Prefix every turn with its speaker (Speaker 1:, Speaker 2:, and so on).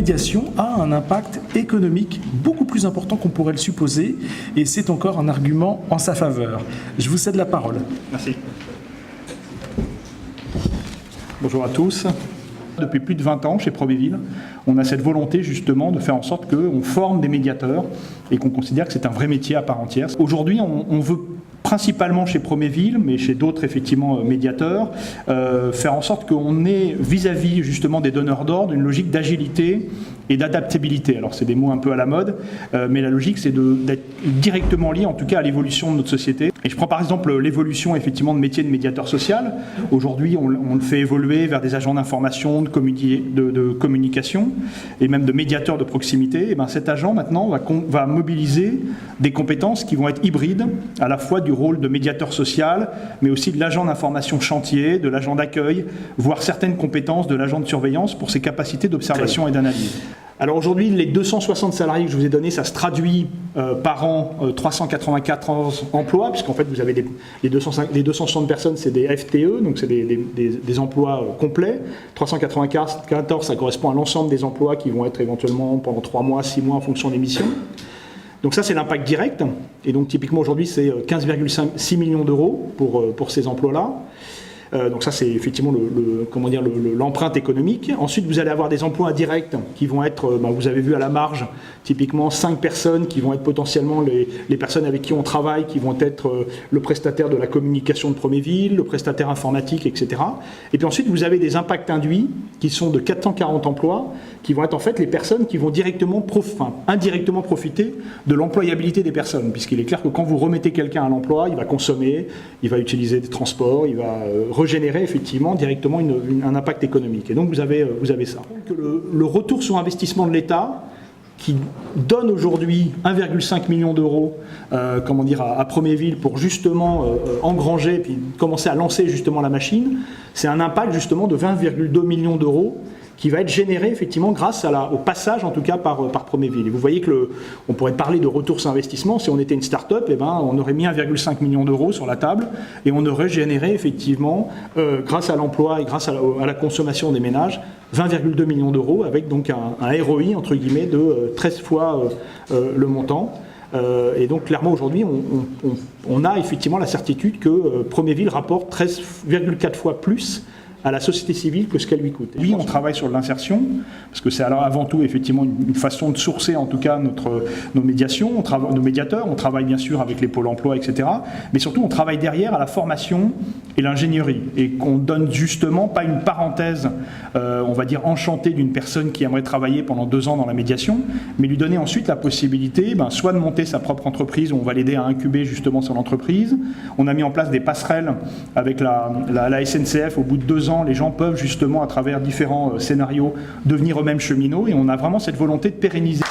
Speaker 1: médiation a un impact économique beaucoup plus important qu'on pourrait le supposer, et c'est encore un argument en sa faveur. Je vous cède la parole.
Speaker 2: Merci. Bonjour à tous. Depuis plus de 20 ans, chez Probéville, on a cette volonté justement de faire en sorte qu'on forme des médiateurs et qu'on considère que c'est un vrai métier à part entière. Aujourd'hui, on veut principalement chez Probéville, mais chez d'autres effectivement médiateurs, faire en sorte qu'on ait vis-à-vis justement des donneurs d'ordre une logique d'agilité et d'adaptabilité. Alors c'est des mots un peu à la mode, mais la logique c'est d'être directement lié en tout cas à l'évolution de notre société. Et je prends par exemple l'évolution effectivement de métier de médiateur social. Aujourd'hui on le fait évoluer vers des agents d'information, de communication et même de médiateurs de proximité. Et bien cet agent maintenant va mobiliser des compétences qui vont être hybrides, à la fois du rôle de médiateur social, mais aussi de l'agent d'information chantier, de l'agent d'accueil, voire certaines compétences de l'agent de surveillance pour ses capacités d'observation et d'analyse. Alors aujourd'hui, les 260 salariés que je vous ai donnés, ça se traduit par an 394 emplois, puisqu'en fait vous avez les 260 personnes, c'est des FTE, donc c'est des emplois complets. 394, ça correspond à l'ensemble des emplois qui vont être éventuellement pendant 3 mois, 6 mois en fonction des missions. Donc ça c'est l'impact direct, et donc typiquement aujourd'hui c'est 15,6 millions d'euros pour ces emplois-là. Donc ça c'est effectivement l'empreinte économique. Ensuite vous allez avoir des emplois indirects qui vont être, vous avez vu à la marge, typiquement 5 personnes qui vont être potentiellement les personnes avec qui on travaille, qui vont être le prestataire de la communication de Probéville, le prestataire informatique, etc. Et puis ensuite vous avez des impacts induits qui sont de 440 emplois, qui vont être en fait les personnes qui vont indirectement profiter de l'employabilité des personnes, puisqu'il est clair que quand vous remettez quelqu'un à l'emploi, il va consommer, il va utiliser des transports, il va régénérer effectivement directement un impact économique. Et donc vous avez ça. Le retour sur investissement de l'État, qui donne aujourd'hui 1,5 million d'euros à Probéville pour justement engranger puis commencer à lancer justement la machine, c'est un impact justement de 20,2 millions d'euros qui va être généré effectivement grâce au passage en tout cas par Probéville. Et vous voyez que on pourrait parler de retour sur investissement. Si on était une start-up, on aurait mis 1,5 million d'euros sur la table et on aurait généré effectivement, grâce à l'emploi et grâce à la consommation des ménages, 20,2 millions d'euros avec donc un ROI entre guillemets de 13 fois le montant. Et donc clairement aujourd'hui on a effectivement la certitude que Probéville rapporte 13,4 fois plus à la société civile que ce qu'elle lui coûte. Oui, on travaille sur l'insertion, parce que c'est alors avant tout effectivement une façon de sourcer en tout cas nos médiations, nos médiateurs, on travaille bien sûr avec les pôles emploi, etc. Mais surtout on travaille derrière à la formation et l'ingénierie, et qu'on donne justement pas une parenthèse, on va dire enchantée d'une personne qui aimerait travailler pendant 2 ans dans la médiation, mais lui donner ensuite la possibilité soit de monter sa propre entreprise, où on va l'aider à incuber justement son entreprise. On a mis en place des passerelles avec la SNCF. Au bout de 2 ans, les gens peuvent justement à travers différents scénarios devenir eux-mêmes cheminots, et on a vraiment cette volonté de pérenniser.